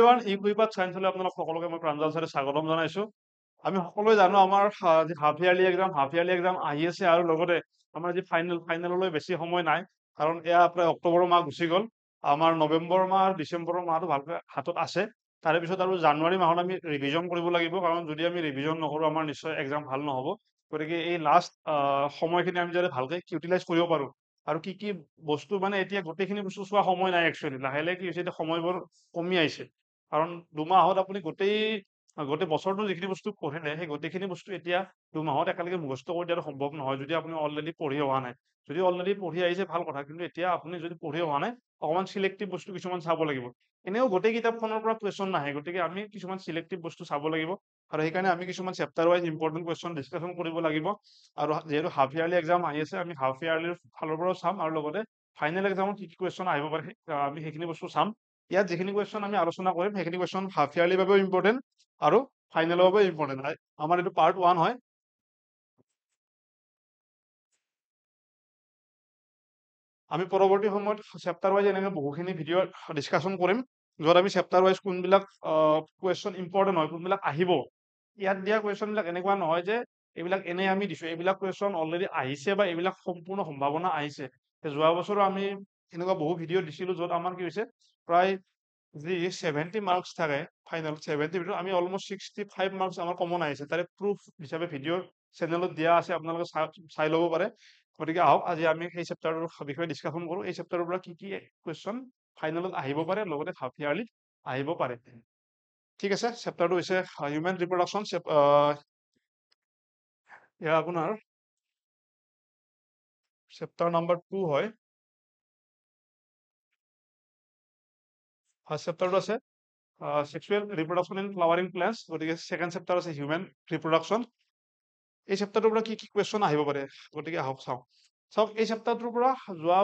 Everyone ইকুইপাত চায়েন্সলৈ আপোনালোক সকলোকে মই প্ৰাঞ্জল ছাৰে স্বাগতম জনাইছো। আমি সকলোৱে জানো আমাৰ হাফ ইয়াৰলি এক্সাম আহি আছে আৰু লগতে আমাৰ যি ফাইনেললৈ বেছি সময় নাই, কাৰণ এয়া প্ৰায় অক্টোবৰৰ মাহ গুচি গ'ল। আমাৰ নৱেম্বৰ মাহ আৰু ডিচেম্বৰৰ মাহটো ভালকৈ হাতত আছে। তাৰে পিছত আৰু জানুৱাৰী মাহত আমি ৰিভিজন কৰিব লাগিব, কাৰণ যদি আমি ৰিভিজন নকৰোঁ আমাৰ নিশ্চয় এক্সাম ভাল নহ'ব। গতিকে এই লাষ্ট সময়খিনি আমি যাতে ভালকৈ ইউটিলাইজ কৰিব পাৰোঁ, আৰু কি কি বস্তু মানে এতিয়া গোটেইখিনি বস্তু চোৱা সময় নাই একচুৱেলি। লাহে লাহে কি হৈছে, এতিয়া সময়বোৰ কমি আহিছে, কাৰণ দুমাহত আপুনি গোটেই বছৰটো যিখিনি বস্তু পঢ়িলে সেই গোটেইখিনি বস্তু এতিয়া দুমাহত একেলগে মুখস্থ কৰি দিয়াটো সম্ভৱ নহয়, যদি আপুনি অলৰেডি পঢ়ি অহা নাই। যদি অলৰেডি পঢ়ি আহিছে ভাল কথা, কিন্তু এতিয়া আপুনি যদি পঢ়ি অহা নাই, অকণমান চিলেক্টিভ বস্তু কিছুমান চাব লাগিব। এনেও গোটেই কিতাপখনৰ পৰা কুৱেশ্যন নাহে, গতিকে আমি কিছুমান চিলেক্টিভ বস্তু চাব লাগিব, আৰু সেইকাৰণে আমি কিছুমান chapter wise important question discussion কৰিব লাগিব। আৰু যিহেতু হাফ ইয়াৰলি এক্সাম আহি আছে, আমি হাফ ইয়াৰলিৰ ফালৰ পৰাও চাম, আৰু লগতে ফাইনেল এক্সামত কি কি কুৱেশ্যন আহিব পাৰে আমি সেইখিনি বস্তু চাম। ইয়াত যিখিনি কুৱেশ্যন আমি আলোচনা কৰিম সেইখিনি কুৱেশ্যন হাফ ইয়াৰলিৰ বাবেও ইম্পৰ্টেণ্ট আৰু ফাইনেলৰ বাবেও ইম্পৰ্টেণ্ট। আমাৰ এইটো পাৰ্ট 1 হয়। আমি পৰৱৰ্তী সময়ত চেপ্টাৰ ৱাইজ এনেকৈ বহুখিনি ভিডিঅ' ডিছকাশ্যন কৰিম, য'ত আমি চেপ্টাৰ ৱাইজ কোনবিলাক কুৱেশ্যন ইম্পৰ্টেণ্ট হয়, কোনবিলাক আহিব। ইয়াত দিয়া কুৱেশ্যনবিলাক এনেকুৱা নহয় যে এইবিলাক এনেই আমি দিছোঁ, এইবিলাক কুৱেশ্যন অলৰেডি আহিছে বা এইবিলাক সম্পূৰ্ণ সম্ভাৱনা আহিছে। যোৱা বছৰো আমি এনেকুৱা বহু ভিডিঅ' দিছিলোঁ, য'ত আমাৰ কি হৈছে, প্ৰায় যি 70 মাৰ্কছ থাকে ফাইনেল 70 ভিতৰত আমি অলমষ্ট 65 মাৰ্কছ আমাৰ কমন আহিছে। তাৰে প্ৰুফ হিচাপে ভিডিঅ' চেনেলত দিয়া আছে, আপোনালোকে চাই ল'ব পাৰে। গতিকে আহক আজি আমি সেই চেপ্টাৰৰ বিষয়ে ডিছকাশ্যন কৰোঁ। এই চেপ্টাৰৰ পৰা কি কি কুৱেশ্যন ফাইনেলত আহিব পাৰে, লগতে হাফ ইয়াৰলিত আহিব পাৰে। ঠিক আছে, চেপ্টাৰটো হৈছে হিউমেন ৰিপ্ৰডাকশ্যন। এয়া আপোনাৰ চেপ্টাৰ নাম্বাৰ 2 হয়। ফাৰ্ষ্ট চেপ্টাৰটো আছে sexual reproduction in flowering plants, গতিকে ছেকেণ্ড চেপ্টাৰ আছে হিউমেন ৰিপ্ৰডাকশ্যন। এই চেপ্টাৰটোৰ পৰা কি কি কুৱেশ্যন আহিব পাৰে, গতিকে আহক চাওক। এই চেপ্টাৰটোৰ পৰা যোৱা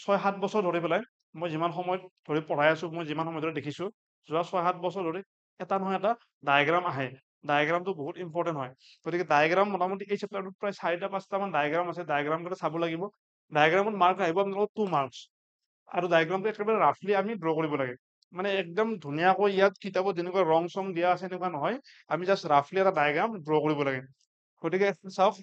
6-7 বছৰ ধৰি পেলাই মই যিমান সময়ত ধৰি পঢ়াই আছোঁ, মই যিমান সময় ধৰি দেখিছোঁ, যোৱা 6-7 বছৰ ধৰি এটা নহয় এটা ডায়েগ্ৰাম আহে। ডায়েগ্ৰামটো বহুত ইম্পৰ্টেণ্ট হয়। গতিকে ডায়েগ্ৰাম মোটামুটি এই চেপ্টাৰটোত প্ৰায় 4-5টা মান ডায়েগ্ৰাম আছে। ডায়েগ্ৰামকেইটা চাব লাগিব। ডায়েগ্ৰামত মাৰ্ক আহিব আপোনালোকৰ 2 মাৰ্কছ, আৰু ডায়েগ্ৰামটো একেবাৰে ৰাফলি আমি ড্ৰ কৰিব লাগে। মানে একদম ধুনীয়াকৈ ইয়াত কিতাপত যেনেকুৱা ৰং চং দিয়া আছে এনেকুৱা নহয়, আমি জাষ্ট ৰাফলি এটা ডায়েগ্ৰাম ড্ৰ কৰিব লাগে। গতিকে চাওক,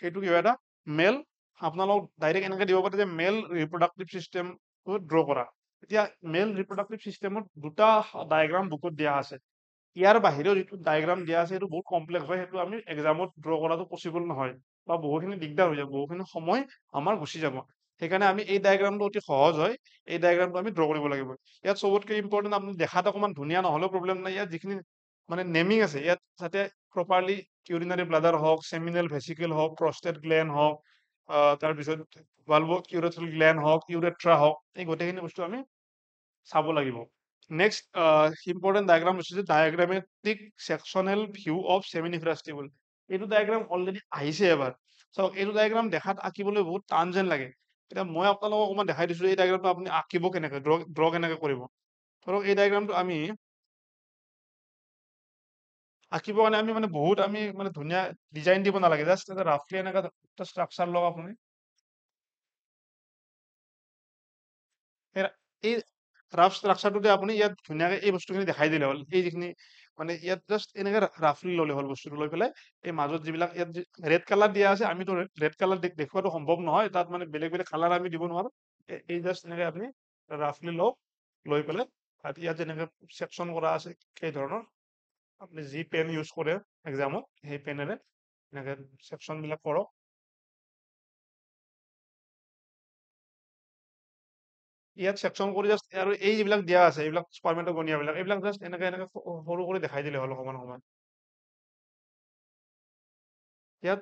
এইটো কিবা এটা মেল, আপোনালোক ডাইৰেক্ট এনেকে দিব পাৰে যে মেল ৰিপ্ৰডাক্টিভ চিষ্টেমটো ড্ৰ কৰা। এতিয়া মেল ৰিপ্ৰডাক্টিভ চিষ্টেমত 2টা ডায়েগ্ৰাম বুকত দিয়া আছে। ইয়াৰ বাহিৰেও যিটো ডায়েগ্ৰাম দিয়া আছে সেইটো বহুত কমপ্লেক্স হয়, সেইটো আমি এক্সামত ড্ৰ কৰাটো পচিবল নহয়, বা বহুখিনি দিগদাৰ হৈ যাব, বহুখিনি সময় আমাৰ গুচি যাব। সেইকাৰণে আমি এই ডায়েগ্ৰামটো অতি সহজ হয়, এই ডায়েগ্ৰামটো আমি ড্ৰ কৰিব লাগিব। ইয়াত চবতকে ইম্পৰ্টেণ্ট আপুনি দেখাত অকণমান ধুনীয়া নহ'লেও প্ৰব্লেম নাই, ইয়াত যিখিনি মানে নেমিং আছে, ইয়াত যাতে প্ৰপাৰলি ইউৰিনাৰী ব্লাডাৰ হওক, সেমিনেল ভেচিকেল হওক, প্ৰষ্টেট গ্লেণ্ড হওক, তাৰপিছত ভালভ ইউৰেথ্ৰেল গ্লেণ্ড হওক, ইউৰেথ্ৰা হওক, এই গোটেইখিনি বস্তু আমি চাব লাগিব। নেক্সট ইম্পৰ্টেণ্ট ডায়েগ্ৰাম হৈছে ডায়েগ্ৰামেটিক ছেকশ্যনেল ভিউ অফ চেমিনিফাৰাছ টিউবুল। এইটো ডায়েগ্ৰাম অলৰেডি আহিছে এবাৰ। চাওক, এইটো ডায়েগ্ৰাম দেখাত আঁকিবলৈ বহুত টান যেন লাগে। এতিয়া মই আপোনালোকক অকণমান দেখাই দিছোঁ এই ডায়েগ্ৰামটো আপুনি আঁকিব কেনেকৈ, ড্ৰ কেনেকৈ কৰিব। ধৰক এই ডায়েগ্ৰামটো আমি আঁকিবৰ কাৰণে আমি বহুত ধুনীয়া ডিজাইন দিব নালাগে, জাষ্ট এটা ৰাফলি এনেকুৱা এটা ষ্ট্ৰাকচাৰ লওক আপুনি। এই ৰাফ ষ্ট্ৰাকচাৰটোতে আপুনি ইয়াত ধুনীয়াকৈ এই বস্তুখিনি দেখাই দিলে হ'ল। এই যিখিনি ইয়াত জাষ্ট এনেকৈ ৰাফলি ল'লে হ'ল, বস্তুটো লৈ পেলাই এই মাজত যিবিলাক ইয়াত ৰেড কালাৰ দিয়া আছে, আমিতো ৰেড কালাৰ দেখুৱাটো সম্ভৱ নহয়, তাত বেলেগ বেলেগ কালাৰ আমি দিব নোৱাৰোঁ। এই জাষ্ট এনেকৈ আপুনি ৰাফলি লওক, লৈ পেলাই ইয়াত যেনেকৈ ছেকশ্যন কৰা আছে সেই ধৰণৰ আপুনি যি পেন ইউজ কৰে এক্সামত, সেই পেনেৰে এনেকৈ ছেকশ্যনবিলাক কৰক। ইয়াত ছেকশ্যন কৰি জাষ্ট, আৰু এই যিবিলাক দিয়া আছে এইবিলাক স্পাৰ্মেটগনিয়াবিলাক, এইবিলাক জাষ্ট এনেকৈ সৰু কৰি দেখাই দিলে হ'ল অকণমান অকণমান। ইয়াত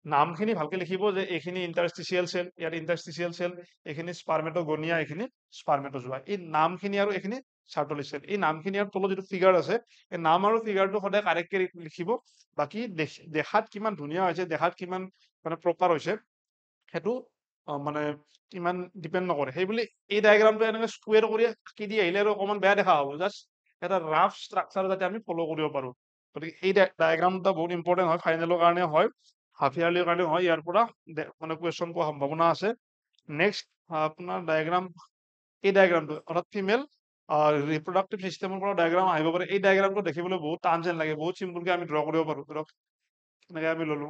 নামখিনি ভালকে লিখিব যে এইখিনি ইণ্টাৰষ্টিচিয়েল চেল, ইয়াত ইণ্টাৰষ্টিচিয়েল চেল, এইখিনি স্পাৰ্মেটগনিয়া, এইখিনি স্পাৰ্মেটজোৱা। এই নামখিনি আৰু এইখিনি চাৰ্টলি চেল, এই নামখিনি আৰু তলত যিটো ফিগাৰ আছে, এই নাম আৰু ফিগাৰটো সদায় কাৰেক্টকে লিখিব। বাকী দেখাত কিমান ধুনীয়া হৈছে, দেখাত কিমান প্ৰপাৰ হৈছে, সেইটো ইমান ডিপেণ্ড নকৰে। সেইবুলি এই ডায়েগ্ৰামটো এনেকৈ স্কুৱেৰ কৰি আঁকি দি আহিলে আৰু অকণমান বেয়া দেখা হ'ব। জাষ্ট এটা ৰাফ ষ্ট্ৰাকচাৰ যাতে আমি ফ'ল' কৰিব পাৰোঁ। গতিকে এই ডায়েগ্ৰামটা বহুত ইম্পৰ্টেণ্ট হয়, ফাইনেলৰ কাৰণে হয়, হাফ ইয়াৰলিৰ কাৰণে হয়। ইয়াৰ পৰা কুৱেশ্যন পোৱাৰ সম্ভাৱনা আছে। নেক্সট আপোনাৰ ডায়েগ্ৰাম, এই ডায়েগ্ৰামটো অৰ্থাৎ ফিমেল ৰিপ্ৰডাক্টিভ চিষ্টেমৰ পৰা ডায়েগ্ৰাম আহিব পাৰে। এই ডায়েগ্ৰামটো দেখিবলৈ বহুত টান যেন লাগে, বহুত চিম্পলকে আমি ড্ৰ কৰিব পাৰো। ধৰক এনেকে আমি ললো,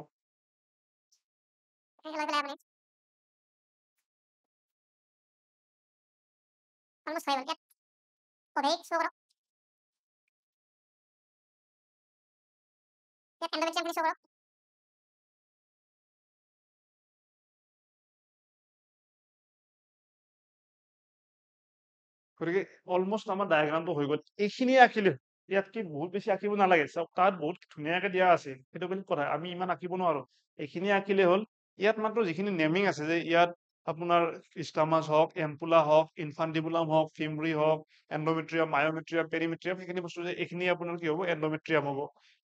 গতিকে অলমষ্ট আমাৰ ডায়েগ্ৰামটো হৈ গ'ল। এইখিনিয়ে আঁকিলে ইয়াতকে বহুত বেছি আঁকিব নালাগে। চাওক তাত বহুত ধুনীয়াকে দিয়া আছে, সেইটো বেলেগ কথা, আমি ইমান আঁকিব নোৱাৰো। এইখিনি আঁকিলে হ'ল। ইয়াত মাত্ৰ যিখিনি নেমিং আছে, যে ইয়াত আপোনাৰ ইষ্টামাছ হওক, এম্পুলা হওক, ইনফাণ্টিবুলাম হওক, ফিমব্ৰি হওক, এণ্ডোমেট্ৰিয়াম, মায়োমেট্ৰিয়াম, পেৰিমেট্ৰিয়াম, সেইখিনি বস্তু যে এইখিনি আপোনাৰ কি হ'ব, এণ্ডোমেট্ৰিয়াম হ'ব,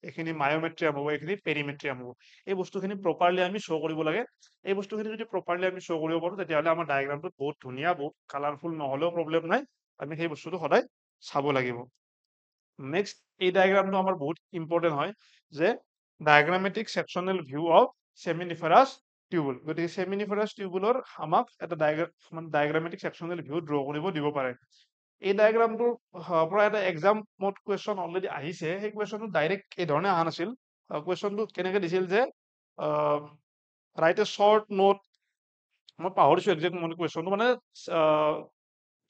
এইখিনি মায়োমেট্ৰিয়াম হ'ব, এইখিনি পেৰিমেট্ৰিয়াম হ'ব। এই বস্তুখিনি প্ৰপাৰলি আমি শ্ব' কৰিব লাগে। এই বস্তুখিনি যদি প্ৰপাৰলি আমি শ্ব' কৰিব পাৰো, তেতিয়াহ'লে আমাৰ ডায়েগ্ৰামটো বহুত ধুনীয়া, বহুত কালাৰফুল নহ'লেও প্ৰব্লেম নাই। আমি সেই বস্তুটো সদায় চাব লাগিব। নেক্সট, এই ডায়েগ্ৰামটো আমাৰ বহুত ইম্পৰ্টেণ্ট হয়, যে ডায়েগ্ৰামেটিক ছেকশ্যনেল ভিউ অফ চেমিনিফাৰাছ টিউবুল। গতিকে চেমিনিফাৰাছ টিউবুলৰ আমাক এটা ডায়েগ্ৰামেটিক ছেকশ্যনেল ভিউ ড্ৰ কৰিব দিব পাৰে। এই ডায়েগ্ৰামটোৰ পৰা এটা এক্সামত কুৱেশ্যন অলৰেডি আহিছে। সেই কুৱেশ্যনটো ডাইৰেক্ট এই ধৰণে অহা নাছিল। কুৱেশ্যনটো কেনেকে দিছিল, যে ৰাইট এ শ্বৰ্ট নোট, মই পাহৰিছো একজেক্ট মানে কুৱেশ্যনটো, মানে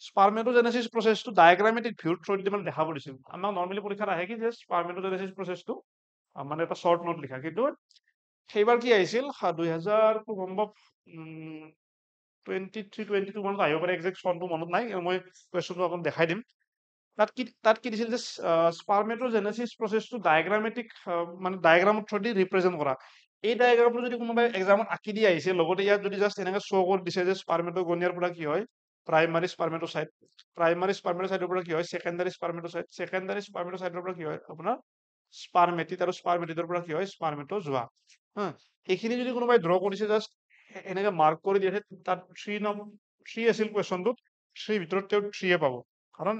স্পাৰমেটোজেনেসিস প্ৰচেছটো ডায়েগ্ৰামেটিক ভিউৰ থ্ৰুদি মানে দেখাব দিছিল। আমাক নৰ্মেলি পৰীক্ষাত আহে কি, যে স্পাৰমেটোজেনেসিস প্ৰচেছটো মানে এটা শ্বৰ্ট নোট লিখা, কিন্তু সেইবাৰ কি আহিছিল 2023-22 মানত আহিব পাৰে, একজেক্ট চনটো মনত নাই, মই কুৱেশ্যনটো আপোনাক দেখাই দিম। তাত কি দিছিল, যে স্পাৰমেটোজেনেসিস প্ৰচেছটো ডায়েগ্ৰামেটিক মানে ডায়েগ্ৰামৰ থ্ৰুদি ৰিপ্ৰেজেন্ট কৰা। এই ডায়েগ্ৰামটো যদি কোনোবাই এক্সামত আঁকি দি আহিছে, লগতে ইয়াত যদি জাষ্ট এনেকে শ্ব' কৰি দিছে, যে স্পাৰমেটোগনিয়াৰ পৰা কি হয় প্ৰাইমাৰী স্পাৰমেটোচাইট, প্ৰাইমাৰী স্পাৰমেটোচাইটৰ পৰা কি হয় ছেকেণ্ডাৰী স্পাৰমেটোচাইট, ছেকেণ্ডাৰী স্পাৰমেটোচাইটৰ পৰা কি হয় আপোনাৰ স্পাৰমেটিড, আৰু স্পাৰমেটিডৰ পৰা কি হয় স্পাৰমেটোজোৱা। হা, এইখিনি যদি কোনোবাই ড্ৰ কৰিছে, জাষ্ট এনেকে মাৰ্ক কৰি দিয়ে, তাত 3 আছিল কুৱেশ্যনটোত, 3 ভিতৰত তেওঁ 3 পাব। কাৰণ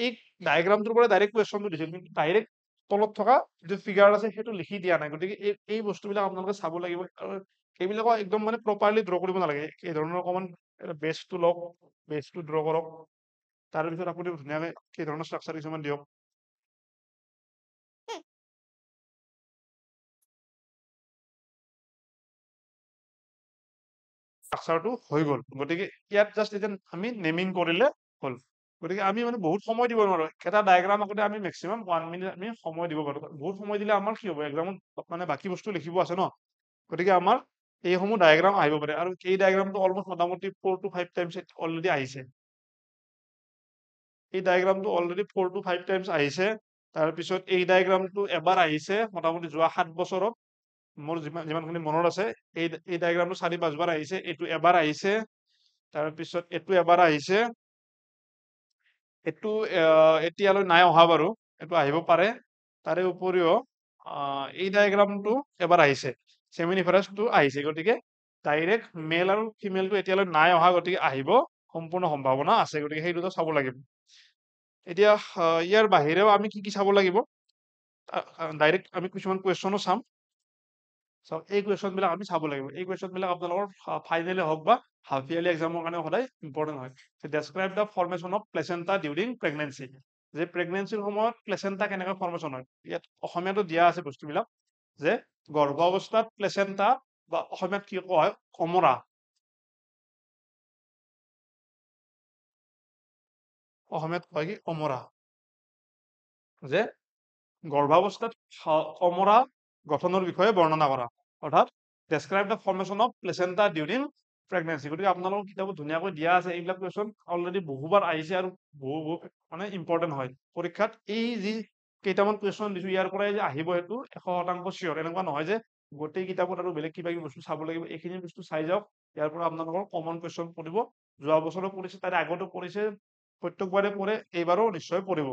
এই ডায়েগ্ৰামটোৰ পৰা ডাইৰেক্ট কুৱেশ্যনটো দিছিল, কিন্তু ডাইৰেক্ট তলত থকা যিটো ফিগাৰ আছে সেইটো লিখি দিয়া নাই। গতিকে এই বস্তুবিলাক আপোনালোকে চাব লাগিব, আৰু এইবিলাকক একদম মানে প্ৰপাৰলি ড্ৰ কৰিব নালাগে। এই ধৰণৰ অকণমান বেছটো লওক, বেছটো ড্ৰ কৰক, তাৰপিছত আপুনি ধুনীয়াকৈ এই ধৰণৰ ষ্ট্ৰাকচাৰ কিছুমান দিয়ক। ষ্ট্ৰাকচাৰটো হৈ গ'ল। গতিকে ইয়াত জাষ্ট এতিয়া আমি নেমিং কৰিলে হ'ল। গতিকে আমি মানে বহুত সময় দিব নোৱাৰো। এটা ডায়েগ্ৰাম আঁকোতে আমি মেক্সিমাম 1 মিনিট আমি সময় দিব পাৰো। বহুত সময় দিলে আমাৰ কি হ'ব, এক্সামত মানে বাকী বস্তু লিখিব আছে ন। গতিকে আমাৰ এইসমূহ ডায়েগ্ৰাম আহিব পাৰে, আৰু এই ডায়েগ্ৰামটো অলমষ্ট মোটামুটি 4 to 5 টাইমছ অলৰেডি আহিছে। এই ডায়েগ্ৰামটো অলৰেডি 4 to 5 টাইমছ আহিছে। তাৰপিছত এই ডায়েগ্ৰামটো এবাৰ আহিছে মোটামুটি যোৱা 7 বছৰত, মোৰ যিমানখিনি মনত আছে। এই ডায়েগ্ৰামটো 4-5 বাৰ আহিছে। এইটো এবাৰ আহিছে, তাৰপিছত এইটো এবাৰ আহিছে, এইটো এতিয়ালৈ নাই অহা বাৰু, এইটো আহিব পাৰে। তাৰে উপৰিও এই ডায়েগ্ৰামটো এবাৰ আহিছে, চেমিনিফাৰাছটো আহিছে। গতিকে ডাইৰেক্ট মেল আৰু ফিমেলটো এতিয়ালৈ নাই অহা, গতিকে আহিব সম্পূৰ্ণ সম্ভাৱনা আছে। গতিকে সেই দুটা চাব লাগিব। এতিয়া ইয়াৰ বাহিৰেও আমি কি চাব লাগিব, ডাইৰেক্ট আমি কিছুমান কুৱেশ্যনো চাম। এই কুৱেশ্যনবিলাক আমি চাব লাগিব। এই কুৱেশ্যনবিলাক আপোনালোকৰ ফাইনেলি হওক বা হাফ ইয়াৰলি এক্সামৰ কাৰণে সদায় ইম্পৰ্টেণ্ট হয়। Describe the formation of placenta during pregnancy, যে প্ৰেগনেঞ্চিৰ সময়ত প্লেচেণ্টা কেনেকৈ ফৰ্মেশ্যন হয়। ইয়াত অসমীয়াতো দিয়া আছে বস্তুবিলাক, যে গৰ্ভাৱস্থাত প্লেচেণ্টা, বা অসমীয়াত কি কোৱা হয় অমৰা, অসমীয়াত কয় কি অমৰা, যে গৰ্ভাৱস্থাত অমৰা গঠনৰ বিষয়ে বৰ্ণনা কৰা, অৰ্থাৎ describe the formation of placenta during pregnancy. গতিকে আপোনালোকৰ কিতাপত ধুনীয়াকৈ দিয়া আছে। এইবিলাক কুৱেশ্যন অলৰেডি বহুবাৰ আহিছে, আৰু বহু মানে ইম্পৰ্টেণ্ট হয় পৰীক্ষাত। এই যি কেইটামান কুৱেশ্যন দিছো, ইয়াৰ পৰাই যে আহিব সেইটো 100% চিয়ৰ এনেকুৱা নহয়, যে গোটেই কিতাপত আৰু বেলেগ কিবা কিবি বস্তু চাব লাগিব। এইখিনি বস্তু চাই যাওক, ইয়াৰ পৰা আপোনালোকৰ কমন কুৱেশ্যন পৰিব। যোৱা বছৰো পৰিছে, তাৰে আগতো পৰিছে, প্ৰত্যেকবাৰে পৰে, এইবাৰো নিশ্চয় পৰিব।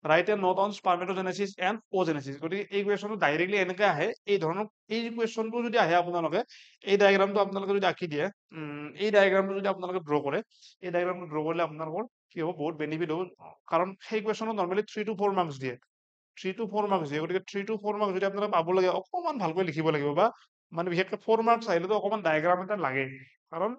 Write a note on spermatogenesis and oogenesis. গতিকে এই কুৱেশ্যনটো ডাইৰেক্টলি এনেকে আহে। এই ধৰণৰ এই কুৱেশ্যনটো যদি আহে আপোনালোকে, এই ডায়েগ্ৰামটো আপোনালোকে যদি আঁকি দিয়ে, এই ডায়েগ্ৰামটো যদি আপোনালোকে ড্ৰ কৰে, এই ডায়েগ্ৰামটো ড্ৰ কৰিলে আপোনালোকৰ কি হ'ব, বহুত বেনিফিট হ'ব। কাৰণ সেই কুৱেশ্যনত নৰ্মেলি 3 to 4 মাৰ্কছ দিয়ে, 3 to 4 মাৰ্কছ দিয়ে। গতিকে 3 to 4 মাৰ্কছ যদি আপোনালোকে পাব লাগে, অকণমান ভালকৈ লিখিব লাগিব, বা মানে বিশেষকৈ 4 মাৰ্কছ আহিলেতো অকণমান ডায়েগ্ৰাম এটা লাগে। কাৰণ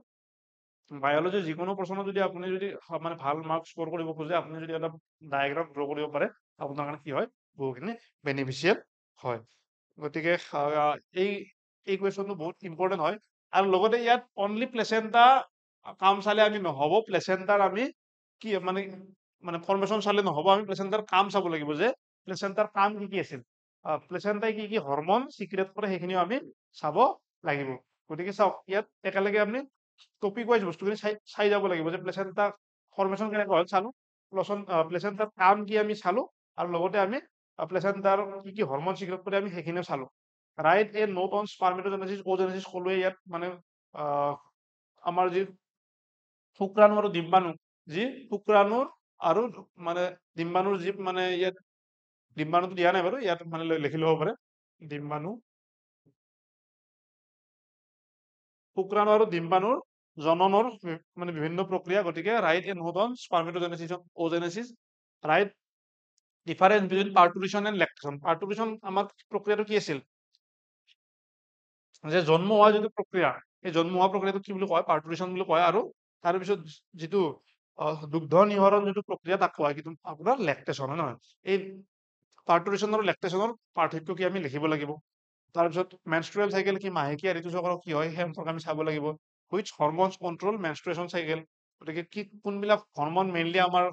বায়'লজি যিকোনো প্ৰশ্ন যদি আপুনি যদি মানে ভাল মাৰ্ক স্ক'ৰ কৰিব খোজে, আপুনি যদি এটা ডায়েগ্ৰাম ড্ৰ কৰিব পাৰে, আপোনাৰ কাৰণে কি হয়, বহুখিনি বেনিফিচিয়েল হয়। গতিকে এই এই কুৱেশ্যনটো বহুত ইম্পৰ্টেণ্ট হয়। আৰু লগতে ইয়াত অনলি প্লেচেণ্টা কাম চালে আমি নহ'ব, প্লেচেণ্টাৰ আমি কি মানে মানে ফৰ্মেশ্যন চালে নহ'ব, আমি প্লেচেণ্টাৰ কাম চাব লাগিব যে প্লেচেণ্টাৰ কাম কি আছিল, প্লেচেণ্টাই কি হৰমন চিক্ৰেট কৰে সেইখিনিও আমি চাব লাগিব। গতিকে চাওক, ইয়াত একেলগে আমি টপিক ৱাইজ বস্তুখিনি চাই যাব লাগিব যে প্লেচেণ্টা ফৰ্মেশ্যন কেনেকুৱা হ'ল চালো, প্লেচেণ্টাৰ কাম কি আমি চালো, আৰু লগতে আমি প্লেচেণ্টাৰ কি হৰমন চিক্ৰেট কৰে আমি সেইখিনিও চালো। Right a note on spermatogenesis oogenesis ক'লোৱে ইয়াত মানে আমাৰ যি শুক্ৰাণু আৰু ডিম্বাণু, যি শুক্ৰাণুৰ আৰু মানে ডিম্বাণুৰ যি মানে ইয়াত ডিম্বাণুটো দিয়া নাই বাৰু, ইয়াত মানে লিখি ল'ব পাৰে ডিম্বাণু, শুক্ৰাণু আৰু ডিম্বাণুৰ জননৰ মানে বিভিন্ন প্ৰক্ৰিয়া। গতিকে write a note on spermatogenesis oogenesis, write difference between parturition and lactation. Parturition আমাৰ প্ৰক্ৰিয়াটো কি আছিল, যে জন্ম হোৱা যিটো প্ৰক্ৰিয়া, এই জন্ম হোৱা প্ৰক্ৰিয়াটো কি বুলি কয়, পাৰ্টুৰিশ্যন বুলি কয়। আৰু তাৰপিছত যিটো দুগ্ধ নিহৰণ যিটো প্ৰক্ৰিয়া তাক কয় কিন্তু আপোনাৰ লেক্টেশ্যন, হয় নহয়। এই পাৰ্টুৰিশ্যন আৰু লেক্টেশ্যনৰ পাৰ্থক্য কি আমি লিখিব লাগিব। তাৰপিছত মেনষ্ট্ৰুৱেল চাইকেল কি, মাহেকীয়া ঋতুচক্ৰ কি হয়, সেই সম্পৰ্কে আমি চাব লাগিব। Which hormones control menstruation cycle, গতিকে কি কোনবিলাক হৰমন মেইনলি আমাৰ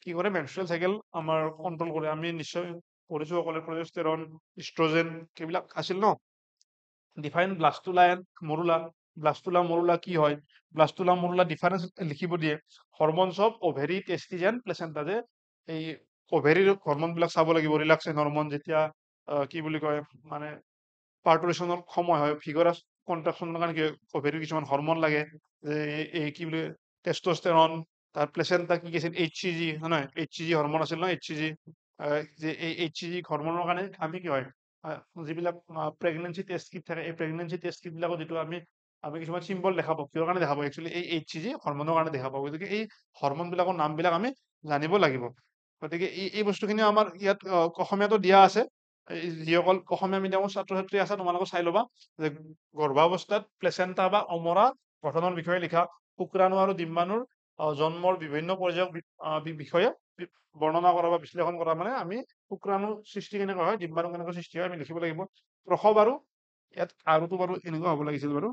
কি কৰে, মেনষ্ট্ৰুৱেল চাইকেল আমাৰ কণ্ট্ৰল কৰে। আমি নিশ্চয় পঢ়িছো সকলোৱে, প্ৰজেষ্টেৰন, ইষ্ট্ৰজেন এইবিলাক আছিল ন। ডিফাইন ব্লাস্টুলা এণ্ড মৰুলা, ব্লাস্টুলা মৰুলা কি হয়, ব্লাস্টুলা মৰুলা ডিফাৰেন্স লিখিব দিয়ে। Hormones of ovary, টেষ্টিজ and placenta, যে এই অভেৰীৰ হৰমন বিলাক চাব লাগিব। ৰিলাক্সেন হৰমন যেতিয়া কি বুলি কয় মানে পাৰ্টুৰেশ্যনৰ সময় হয়, ভিগৰাছ কন্ট্ৰাকশ্যনৰ কাৰণে কি অভেৰীৰ কিছুমান হৰমন লাগে, যে এই কি বুলি টেষ্টষ্টেৰন, তাৰ প্লেচেণ্টা কি আছিল HCG, হয় নহয়, HCG হৰমন আছিল ন, HCG, যে এই HCG হৰমনৰ কাৰণে আমি কি হয়, যিবিলাক প্ৰেগনেঞ্চি টেষ্ট কিট থাকে, এই প্ৰেগনেঞ্চি টেষ্ট কিট বিলাকত যিটো আমি কিছুমান চিম্বল দেখা পাওঁ, কিহৰ কাৰণে দেখা পাওঁ, একচুৱেলি এই HCG হৰমনৰ কাৰণে দেখা পাওঁ। গতিকে এই হৰমন বিলাকৰ নামবিলাক আমি জানিব লাগিব। গতিকে এই বস্তুখিনি আমাৰ ইয়াত অসমীয়াতো দিয়া আছে। যিসকল অসমীয়া মিডিয়ামৰ ছাত্ৰ ছাত্ৰী আছে, তোমালোকে চাই ল'বা যে গৰ্ভাৱস্থাত প্লেচেণ্টা বা অমৰা গঠনৰ বিষয়ে লিখা, শুক্ৰাণু আৰু ডিম্বাণুৰ জন্মৰ বিভিন্ন পৰ্যায়ৰ বিষয়ে বৰ্ণনা কৰা বা বিশ্লেষণ কৰা। মানে আমি শুক্ৰাণু সৃষ্টি কেনেকুৱা হয়, ডিম্বাণু কেনেকৈ সৃষ্টি হয়, আমি লিখিব লাগিব। প্ৰসৱ আৰু ইয়াত আৰুতো বাৰু এনেকুৱা হ'ব লাগিছিল বাৰু,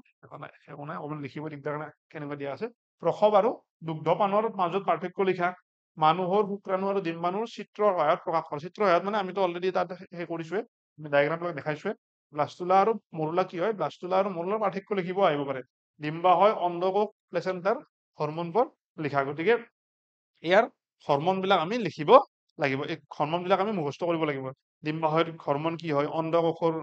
একো নাই অকমান লিখিব দিগদাৰ কাৰণে কেনেকুৱা দিয়া আছে। প্ৰসৱ আৰু দুগ্ধপানৰ মাজত পাৰ্থক্য লিখা, মানুহৰ শুক্ৰাণু আৰু ডিম্বাণুৰ চিত্ৰৰ সহায়ত প্ৰকাশ কৰা। চিত্ৰৰ সহায়ত মানে আমিতো অলৰেডি তাত সেই কৰিছোৱে, আমি ডায়েগ্ৰামবিলাক দেখাইছোৱে। ব্লাস্টুলা আৰু মৰুলা কি হয়, ব্লাস্টুলা আৰু মৰুলাৰ পাৰ্থক্য লিখিব আহিব পাৰে। ডিম্বা হয় অণ্ডকোষ প্লেচেণ্টাৰ হৰমনবোৰ লিখা। গতিকে ইয়াৰ হৰমন বিলাক আমি লিখিব লাগিব, এই হৰমন বিলাক আমি মুখস্থ কৰিব লাগিব। ডিম্বাশয়ৰ হৰমন কি হয়, অণ্ডকোষৰ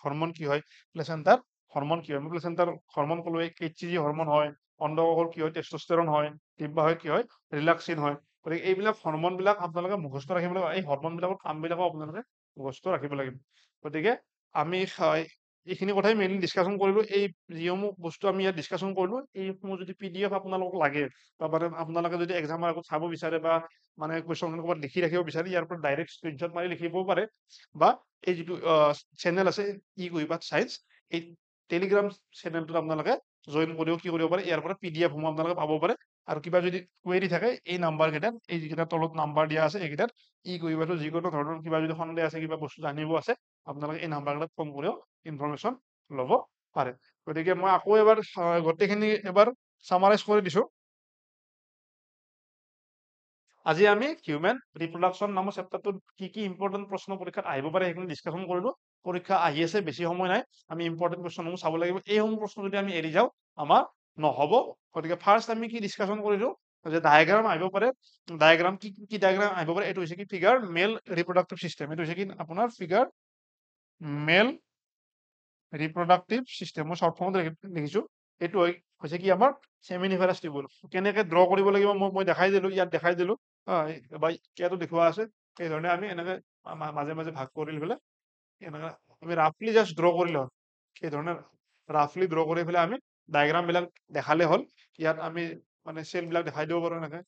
হৰমন কি হয়, প্লেচেণ্টাৰ হৰমন কি হয়। মই প্লেচেণ্টাৰ হৰমন ক'লো, HCG হৰমন হয়, অণ্ডকোষৰ কি হয়, টেষ্টষ্টেৰন হয়, ডিম্বাশয়ৰ কি হয়, ৰিলাক্সিন হয়। গতিকে এইবিলাক হৰমন বিলাক আপোনালোকে মুখস্থ ৰাখিব লাগিব, এই হৰমন বিলাকৰ কাম বিলাকো আপোনালোকে মুখস্থ ৰাখিব লাগিব। গতিকে আমি এইখিনি কথাই মেইনলি ডিছকাশ্যন কৰিলো। এই যিসমূহ বস্তু আমি ইয়াত ডিছকাশ্যন কৰিলো, এইসমূহ যদি PDF আপোনালোকক লাগে, বা মানে আপোনালোকে যদি এক্সামৰ আগত চাব বিচাৰে, বা মানে কুৱেশ্যন ক'ৰবাত লিখি ৰাখিব বিচাৰে, ইয়াৰ পৰা ডাইৰেক্ট স্ক্ৰীনশ্বট মাৰি লিখিবও পাৰে, বা এই যিটো চেনেল আছে ই কুইবাত চায়েন্স, এই টেলিগ্ৰাম চেনেলটোত আপোনালোকে জইন কৰিও কি কৰিব পাৰে, ইয়াৰ পৰা PDF সমূহ আপোনালোকে পাব পাৰে। আৰু কিবা যদি কুৱেৰি থাকে, এই নাম্বাৰ কেইটাত, এই যিকেইটা তলত নাম্বাৰ দিয়া আছে, এইকেইটাত ই কুইবাটো যিকোনো ধৰণৰ কিবা যদি সন্দেহ আছে, কিবা বস্তু জানিব আছে, আপোনালোকে এই নাম্বাৰ কেইটাত ফোন কৰিও ইনফৰমেশ্যন ল'ব পাৰে। গতিকে মই আকৌ এবাৰ গোটেইখিনি এবাৰ চামাৰাইজ কৰি দিছো। আজি আমি হিউমেন ৰিপ্ৰডাকশ্যন নামৰ চেপ্টাৰটোত কি কি ইম্পৰ্টেণ্ট প্ৰশ্ন পৰীক্ষাত আহিব পাৰে সেইখিনি ডিছকাশ্যন কৰিলো। পৰীক্ষা আহি আছে, বেছি সময় নাই, আমি ইম্পৰ্টেণ্ট কুৱেশ্যনসমূহ চাব লাগিব। এইসমূহ প্ৰশ্ন যদি আমি এৰি যাওঁ আমাৰ নহ'ব। গতিকে ফাৰ্ষ্ট আমি কি ডিছকাশ্যন কৰিলো, যে ডায়েগ্ৰাম আহিব পাৰে। ডায়েগ্ৰাম কি ডায়েগ্ৰাম আহিব পাৰে, এইটো হৈছে কি ফিগাৰ মেল ৰিপ্ৰডাক্টিভ চিষ্টেম, এইটো হৈছে কি আপোনাৰ ফিগাৰ মেল ৰিপ্ৰডাক্টিভ চিষ্টেম, মই শ্বৰ্ট ফৰ্মত লিখিছো। এইটো হৈছে কি আমাৰ চেমিনিফাৰাছ টিউবুল। কেনেকে ড্ৰ কৰিব লাগিব মই দেখাই দিলো, ইয়াত দেখাই দিলো, বা ইয়াতো দেখুওৱা আছে। সেইধৰণে আমি এনেকে মাজে মাজে ভাগ কৰি পেলাই এনেকে আমি ৰাফলি জাষ্ট ড্ৰ কৰিলে হ'ল। সেইধৰণে ৰাফলি ড্ৰ কৰি পেলাই আমি ডায়েগ্ৰাম বিলাক দেখালে হ'ল। ইয়াত আমি মানে চেল বিলাক দেখাই দিব পাৰো এনেকে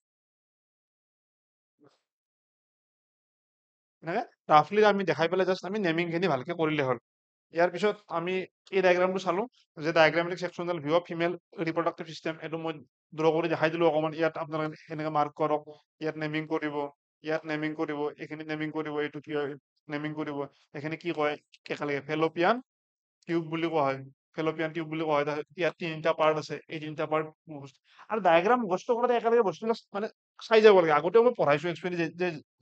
ৰাফলি আমি দেখাই পেলাই জাষ্ট আমি নেমিং খিনি ভালকে কৰিলে হ'ল। ইয়াৰ পিছত আমি এই ডায়েগ্ৰামটো চালো যে diagrammatic sectional view of female reproductive system এইটো মই ড্ৰ কৰি দেখাই দিলো অকমান ইয়াত আপোনালোকে এনেকে মাৰ্ক কৰক ইয়াত নেমিং কৰিব ইয়াত নেমিং কৰিব এইখিনি নেমিং কৰিব এইটো কি হয় নেমিং কৰিব এইখিনি কি কয় একেলগে ফেলোপিয়ান টিউব বুলি কোৱা হয় ফেলোপিয়ান টিউব বুলি কোৱা হয় ইয়াত তিনিটা পাৰ্ট আছে এই তিনিটা পাৰ্ট আৰু ডায়েগ্ৰাম মুখস্থ কৰোঁতে একেলগে বস্তুবিলাক মানে চাই যাব লাগে আগতেও মই পঢ়াইছো একচুৱেলি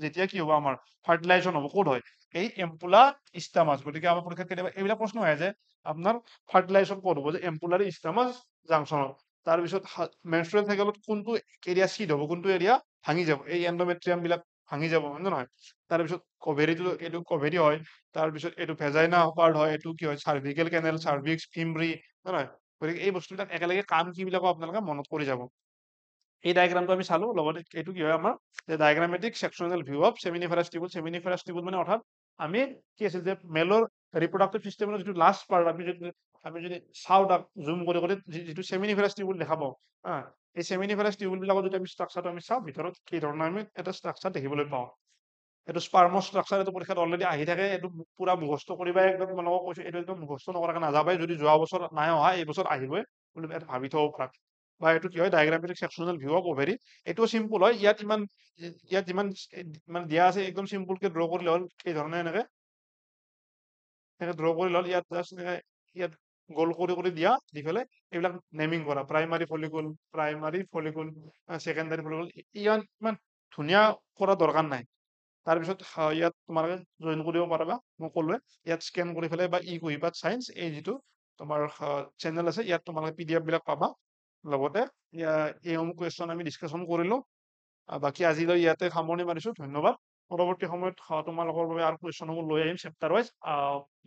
যেতিয়া কি হ'ব আমাৰ ফাৰ্টিলাইজেশ্যন হ'ব ক'ত হয় এই এম্পুলা ইষ্টামাছ গতিকে আমাৰ পৰীক্ষাত কেতিয়াবা এইবিলাক প্ৰশ্ন আহে যে আপোনাৰ ফাৰ্টিলাইজেশ্যন ক'ত হ'ব যে এম্পুলাৰ ইষ্টামাছ জাংচনত তাৰপিছত মেনষ্ট্ৰুৱেল সাইকেলত কোনটো এৰিয়া চিড হ'ব কোনটো এৰিয়া ভাঙি যাব এই এণ্ডোমেট্ৰিয়াম বিলাক ভাঙি যাব হয় নে নহয় তাৰপিছত কভেৰিটো এইটো কভেৰি হয় তাৰপিছত এইটো ভেজাইনা পাৰ্ট হয় এইটো কি হয় চাৰ্ভিকেল কেনেল চাৰ্ভিক্স ফিমব্ৰি হয় নহয় গতিকে এই বস্তুবিলাক একেলগে কাম কি বিলাকো আপোনালোকে মনত কৰি যাব এই ডায়েগ্ৰামটো আমি চালো লগতে এইটো কি হয় আমাৰ যে diagrammatic sectional view of সেমিনিফাৰাছ tubule মানে অৰ্থাৎ আমি কি আছিল যে মেলৰ ৰিপ্ৰডাক্টিভ চিষ্টেমৰ যিটো লাষ্ট পাৰ্ট আমি যদি চাওঁ তাক জুম কৰি কৰি যিটো সেমিনিফাৰাছ টিউবুল দেখা পাওঁ হা এই সেমিনিফাৰাছ টিউবুল বিলাকৰ যদি আমি ষ্ট্ৰাকচাৰটো আমি চাওঁ ভিতৰত কি ধৰণৰ আমি এটা ষ্ট্ৰাকচাৰ দেখিবলৈ পাওঁ এইটো স্পাৰ্মৰ ষ্ট্ৰাকচাৰ এইটো পৰীক্ষাত অলৰেডি আহি থাকে এইটো পুৰা মুখস্থ কৰিবা একদম তোমালোকক কৈছো এইটো একদম মুখস্থ নকৰাকে নাযাবাই যদি যোৱা বছৰ নাই অহা এই বছৰ আহিবই বুলি ভাবি থব পাৰা বা এইটো কি হয় ডায়েগ্ৰামেটিক সেকশনাল ভিউ অফ অভেৰী এইটো চিম্পল হয় ইয়াত যিমান মানে দিয়া আছে একদম চিম্পল কে ড্ৰ কৰিলে হ'ল এই ধৰণে এনেকে ড্ৰ কৰি ল'ল ইয়াত জাষ্ট ইয়াত গোল কৰি কৰি দিয়া দি পেলাই এইবিলাক নেমিং কৰা প্ৰাইমাৰী ফলিকুল ছেকেণ্ডাৰী ফলিকুল ইমান ধুনীয়া কৰা দৰকাৰ নাই তাৰপিছত ইয়াত তোমালোকে জইন কৰিব পাৰিবা মই ক'লোৱে ইয়াত স্কেন কৰি পেলাই বা কুইপাত চায়েন্স এই যিটো তোমাৰ চেনেল আছে ইয়াত তোমালোকে PDF বিলাক পাবা লগতে এইসমূহ কুৱেশ্যন আমি ডিছকাশ্যন কৰিলো বাকী আজিলৈ ইয়াতে সামৰণি মাৰিছো ধন্যবাদ পৰৱৰ্তী সময়ত তোমালোকৰ বাবে আৰু কুৱেশ্যনসমূহ লৈ আহিম চেপ্টাৰ ৱাইজ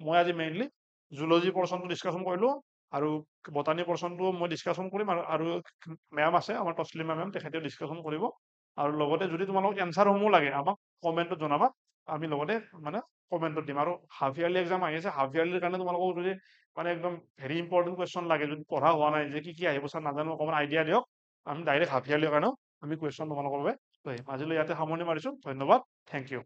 মই আজি মেইনলি জুলজি পৰ্চনটো ডিছকাশ্যন কৰিলো আৰু বটানী পৰ্চনটো মই ডিছকাশ্যন কৰিম আৰু মেম আছে আমাৰ তছলিমা মেম তেখেতেও ডিছকাশ্যন কৰিব আৰু লগতে যদি তোমালোকক এনচাৰসমূহ লাগে আমাক কমেণ্টত জনাবা আমি লগতে মানে কমেণ্টত দিম আৰু হাফ ইয়াৰলি এক্সাম আহি আছে হাফ ইয়াৰলিৰ কাৰণে তোমালোকক যদি মানে একদম ভেৰি ইম্পৰ্টেণ্ট কুৱেশ্যন লাগে যদি পঢ়া হোৱা নাই যে কি আহিব ছাৰ নাজানো অকণমান আইডিয়া দিয়ক আমি ডাইৰেক্ট হাফ ইয়াৰলিৰ কাৰণেও আমি কুৱেশ্যন তোমালোকৰ বাবে লৈ আহিম আজিলৈ ইয়াতে সামৰণি মাৰিছো ধন্যবাদ থেংক ইউ